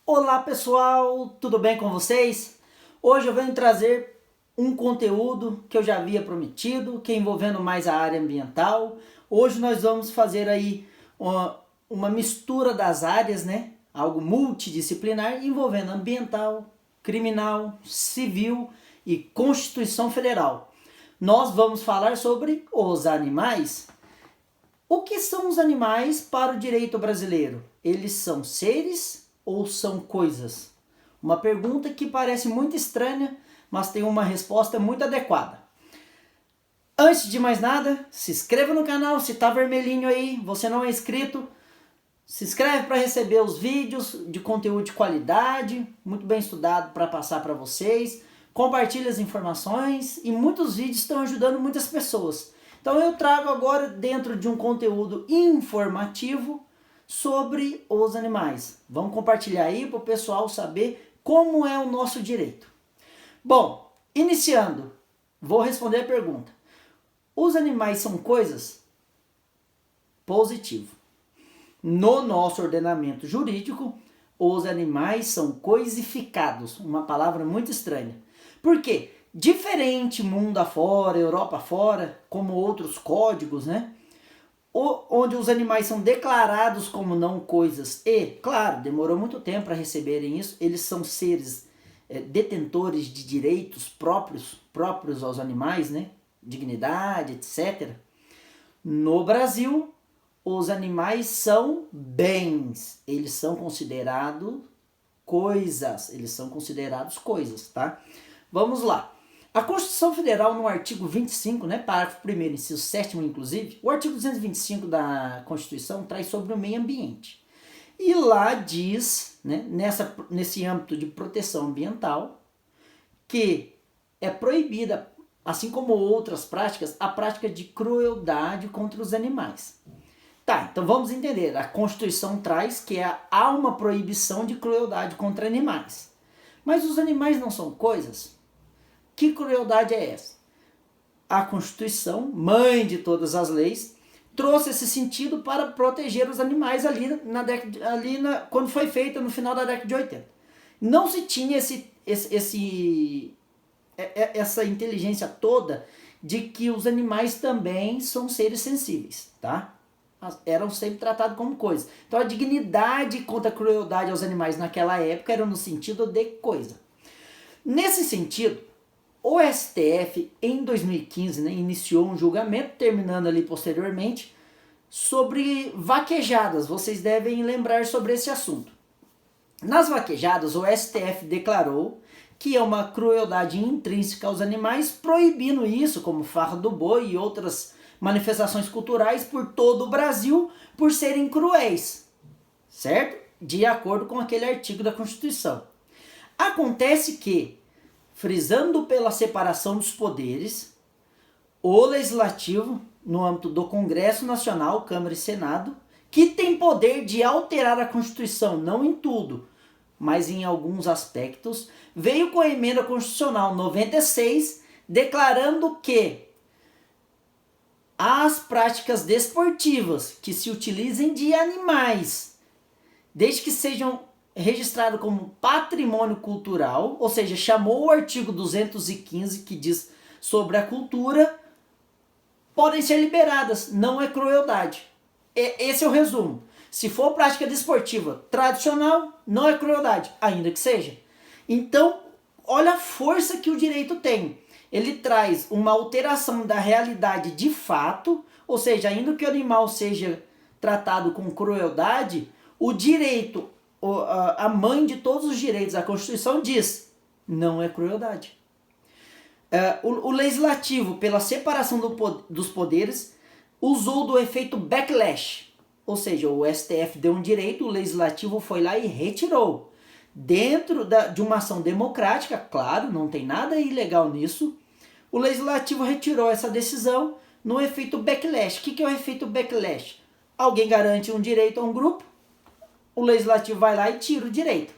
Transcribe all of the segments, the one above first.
Olá pessoal, tudo bem com vocês? Hoje eu venho trazer um conteúdo que eu já havia prometido, que é envolvendo mais a área ambiental. Hoje nós vamos fazer aí uma mistura das áreas, né? Algo multidisciplinar envolvendo ambiental, criminal, civil e Constituição Federal. Nós vamos falar sobre os animais. O que são os animais para o direito brasileiro? Eles são seres ou são coisas? Uma pergunta que parece muito estranha, mas tem uma resposta muito adequada. Antes de mais nada, se inscreva no canal, se está vermelhinho aí, você não é inscrito, se inscreve para receber os vídeos de conteúdo de qualidade, muito bem estudado para passar para vocês. Compartilhe as informações e muitos vídeos estão ajudando muitas pessoas. Então eu trago agora dentro de um conteúdo informativo sobre os animais. Vamos compartilhar aí para o pessoal saber como é o nosso direito. Bom, iniciando, vou responder a pergunta. Os animais são coisas? Positivo. No nosso ordenamento jurídico, os animais são coisificados, uma palavra muito estranha. Por quê? Diferente mundo afora, Europa afora, como outros códigos, né? Onde os animais são declarados como não coisas e, claro, demorou muito tempo para receberem isso, eles são seres detentores de direitos próprios aos animais, né? Dignidade, etc. No Brasil, os animais são bens, eles são considerados coisas, tá? Vamos lá. A Constituição Federal, no artigo 25, né, parágrafo 1º, inciso 7º, inclusive, o artigo 225 da Constituição traz sobre o meio ambiente. E lá diz, né, nesse âmbito de proteção ambiental, que é proibida, assim como outras práticas, a prática de crueldade contra os animais. Tá, então vamos entender. A Constituição traz que há uma proibição de crueldade contra animais. Mas os animais não são coisas? Que crueldade é essa? A Constituição, mãe de todas as leis, trouxe esse sentido para proteger os animais quando foi feita no final da década de 80. Não se tinha essa inteligência toda de que os animais também são seres sensíveis, tá? Eram sempre tratados como coisas. Então a dignidade contra a crueldade aos animais naquela época era no sentido de coisa. Nesse sentido, o STF, em 2015, né, iniciou um julgamento, terminando ali posteriormente, sobre vaquejadas. Vocês devem lembrar sobre esse assunto. Nas vaquejadas, o STF declarou que é uma crueldade intrínseca aos animais, proibindo isso, como farra do boi e outras manifestações culturais por todo o Brasil, por serem cruéis, certo? De acordo com aquele artigo da Constituição. Acontece que, frisando pela separação dos poderes, o Legislativo, no âmbito do Congresso Nacional, Câmara e Senado, que tem poder de alterar a Constituição, não em tudo, mas em alguns aspectos, veio com a emenda constitucional 96, declarando que as práticas desportivas que se utilizem de animais, desde que sejam registrados como patrimônio cultural, ou seja, chamou o artigo 215 que diz sobre a cultura, podem ser liberadas, não é crueldade. Esse é o resumo. Se for prática desportiva tradicional, não é crueldade, ainda que seja. Então, olha a força que o direito tem. Ele traz uma alteração da realidade de fato, ou seja, ainda que o animal seja tratado com crueldade, o direito, a mãe de todos os direitos, a Constituição diz, não é crueldade. O Legislativo, pela separação dos poderes, usou do efeito backlash, ou seja, o STF deu um direito, o Legislativo foi lá e retirou. Dentro de uma ação democrática, claro, não tem nada ilegal nisso, o Legislativo retirou essa decisão no efeito backlash. O que é o efeito backlash? Alguém garante um direito a um grupo, o Legislativo vai lá e tira o direito,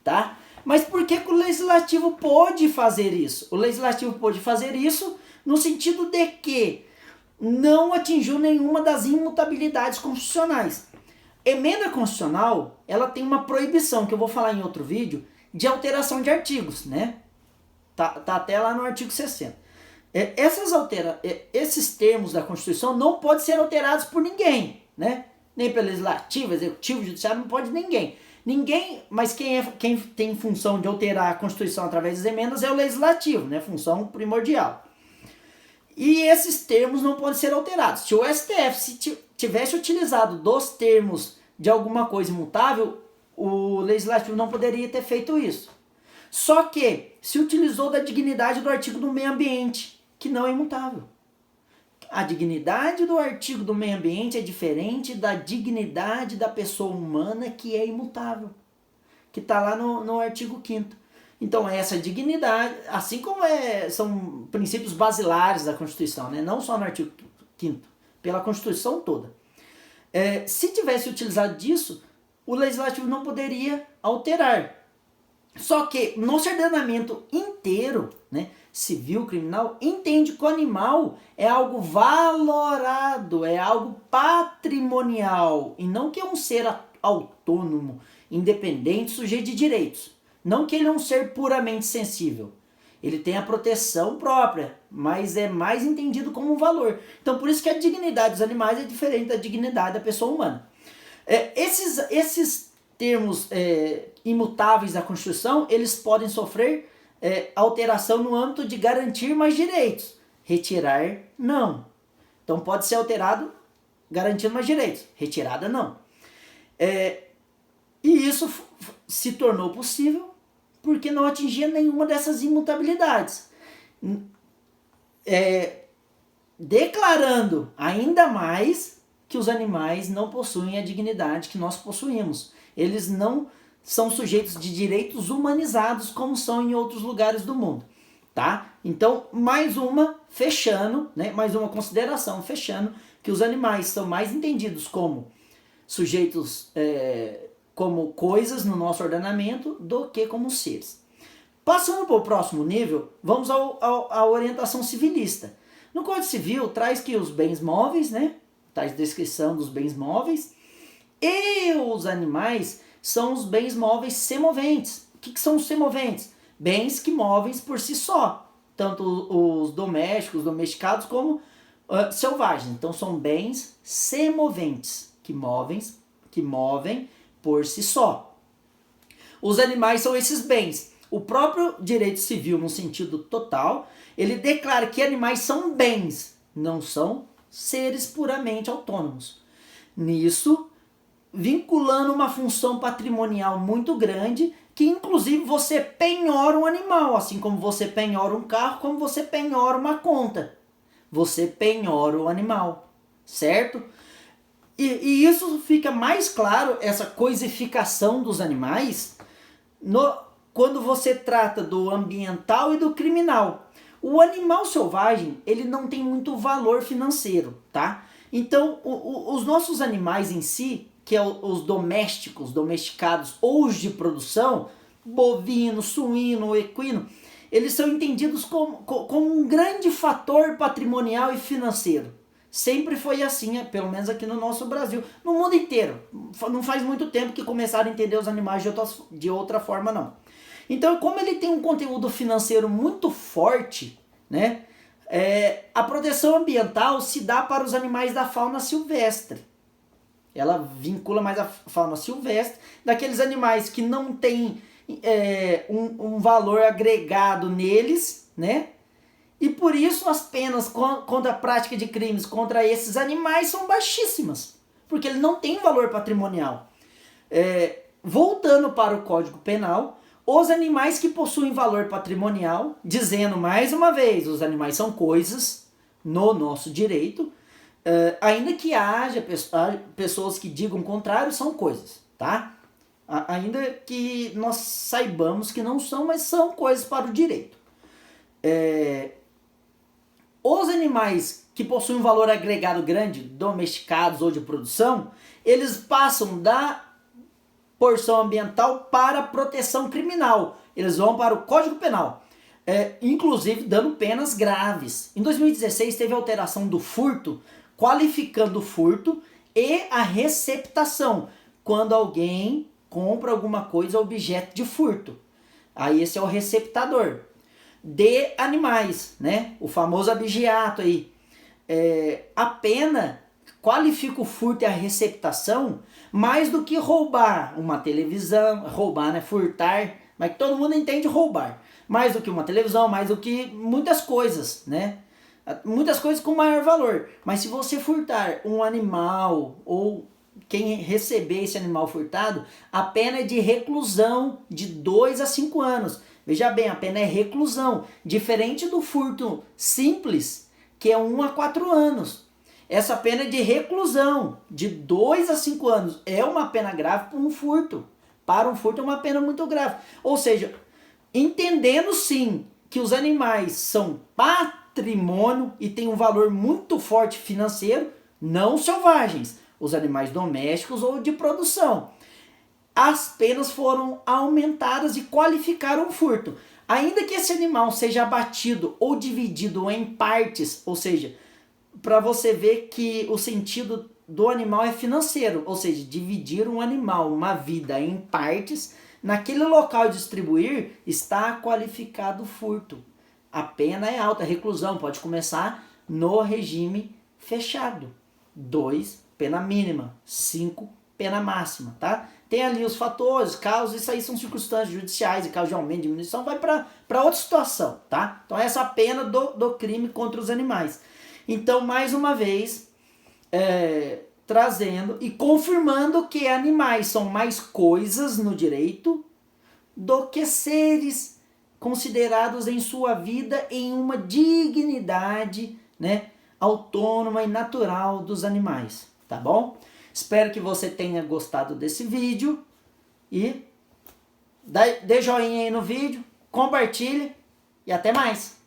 tá? Mas por que o Legislativo pôde fazer isso? O Legislativo pôde fazer isso no sentido de que não atingiu nenhuma das imutabilidades constitucionais. Emenda constitucional, ela tem uma proibição, que eu vou falar em outro vídeo, de alteração de artigos, né? Tá até lá no artigo 60. Esses termos da Constituição não podem ser alterados por ninguém, né? Nem pelo Legislativo, Executivo, Judiciário, não pode ninguém. Mas quem tem função de alterar a Constituição através das emendas é o Legislativo, né? Função primordial. E esses termos não podem ser alterados. Se o STF tivesse utilizado dos termos de alguma coisa imutável, o Legislativo não poderia ter feito isso. Só que se utilizou da dignidade do artigo do meio ambiente, que não é imutável. A dignidade do artigo do meio ambiente é diferente da dignidade da pessoa humana, que é imutável, que está lá no artigo 5º. Então essa dignidade, assim como são princípios basilares da Constituição, né? Não só no artigo 5º, pela Constituição toda. Se tivesse utilizado disso, o Legislativo não poderia alterar. Só que nosso ordenamento inteiro, né, civil, criminal, entende que o animal é algo valorado, é algo patrimonial, e não que é um ser autônomo, independente, sujeito de direitos. Não que ele é um ser puramente sensível. Ele tem a proteção própria, mas é mais entendido como um valor. Então por isso que a dignidade dos animais é diferente da dignidade da pessoa humana. Esses termos imutáveis da Constituição, eles podem sofrer alteração no âmbito de garantir mais direitos. Retirar, não. Então pode ser alterado garantindo mais direitos. Retirada, não. E isso se tornou possível porque não atingia nenhuma dessas imutabilidades. Declarando ainda mais que os animais não possuem a dignidade que nós possuímos. Eles não são sujeitos de direitos humanizados como são em outros lugares do mundo, tá? Então, mais uma consideração fechando, que os animais são mais entendidos como sujeitos, como coisas no nosso ordenamento, do que como seres. Passando para o próximo nível, vamos à orientação civilista. No Código Civil traz que os bens móveis, né? Traz descrição dos bens móveis, e os animais são os bens móveis semoventes. O que são os semoventes? Bens que movem por si só, tanto os domésticos, domesticados, como selvagens. Então são bens semoventes, que movem por si só. Os animais são esses bens. O próprio direito civil, no sentido total, ele declara que animais são bens, não são seres puramente autônomos. Nisso, vinculando uma função patrimonial muito grande, que inclusive você penhora um animal, assim como você penhora um carro, como você penhora uma conta. Você penhora o animal, certo? E isso fica mais claro, essa coisificação dos animais, quando você trata do ambiental e do criminal. O animal selvagem, ele não tem muito valor financeiro, tá? Então, os nossos animais em si, que é os domesticados ou os de produção, bovino, suíno, equino, eles são entendidos como um grande fator patrimonial e financeiro. Sempre foi assim, pelo menos aqui no nosso Brasil. No mundo inteiro. Não faz muito tempo que começaram a entender os animais de outra forma, não. Então, como ele tem um conteúdo financeiro muito forte, né, a proteção ambiental se dá para os animais da fauna silvestre. Ela vincula mais a fauna silvestre, daqueles animais que não tem um valor agregado neles, né? E por isso as penas contra a prática de crimes contra esses animais são baixíssimas, porque ele não tem valor patrimonial. Voltando para o Código Penal, os animais que possuem valor patrimonial, dizendo mais uma vez, os animais são coisas no nosso direito, ainda que haja pessoas que digam o contrário, são coisas, tá? Ainda que nós saibamos que não são, mas são coisas para o direito. Os animais que possuem um valor agregado grande, domesticados ou de produção, eles passam da porção ambiental para a proteção criminal. Eles vão para o Código Penal, inclusive dando penas graves. Em 2016 teve alteração do furto, qualificando o furto e a receptação, quando alguém compra alguma coisa objeto de furto. Aí esse é o receptador. De animais, né? O famoso abigeato aí. A pena qualifica o furto e a receptação mais do que roubar uma televisão, roubar, né? Furtar, mas que todo mundo entende roubar. Mais do que uma televisão, mais do que muitas coisas, né? Muitas coisas com maior valor. Mas se você furtar um animal ou quem receber esse animal furtado, a pena é de reclusão de 2 a 5 anos. Veja bem, a pena é reclusão. Diferente do furto simples, que é 1 a 4 anos. Essa pena é de reclusão de 2 a 5 anos. É uma pena grave para um furto. Para um furto é uma pena muito grave. Ou seja, entendendo sim que os animais são patrimônio e têm um valor muito forte financeiro, não selvagens, os animais domésticos ou de produção. As penas foram aumentadas e qualificaram o furto. Ainda que esse animal seja abatido ou dividido em partes, ou seja, para você ver que o sentido do animal é financeiro, ou seja, dividir um animal, uma vida em partes, naquele local de distribuir, está qualificado o furto. A pena é alta, a reclusão pode começar no regime fechado. 2, pena mínima. 5, pena máxima, tá? Tem ali os fatores, causas, isso aí são circunstâncias judiciais e casos de aumento, diminuição, vai para outra situação, tá? Então essa é a pena do crime contra os animais. Então, mais uma vez, trazendo e confirmando que animais são mais coisas no direito do que seres considerados em sua vida em uma dignidade, né, autônoma e natural dos animais, tá bom? Espero que você tenha gostado desse vídeo e dê joinha aí no vídeo, compartilhe e até mais!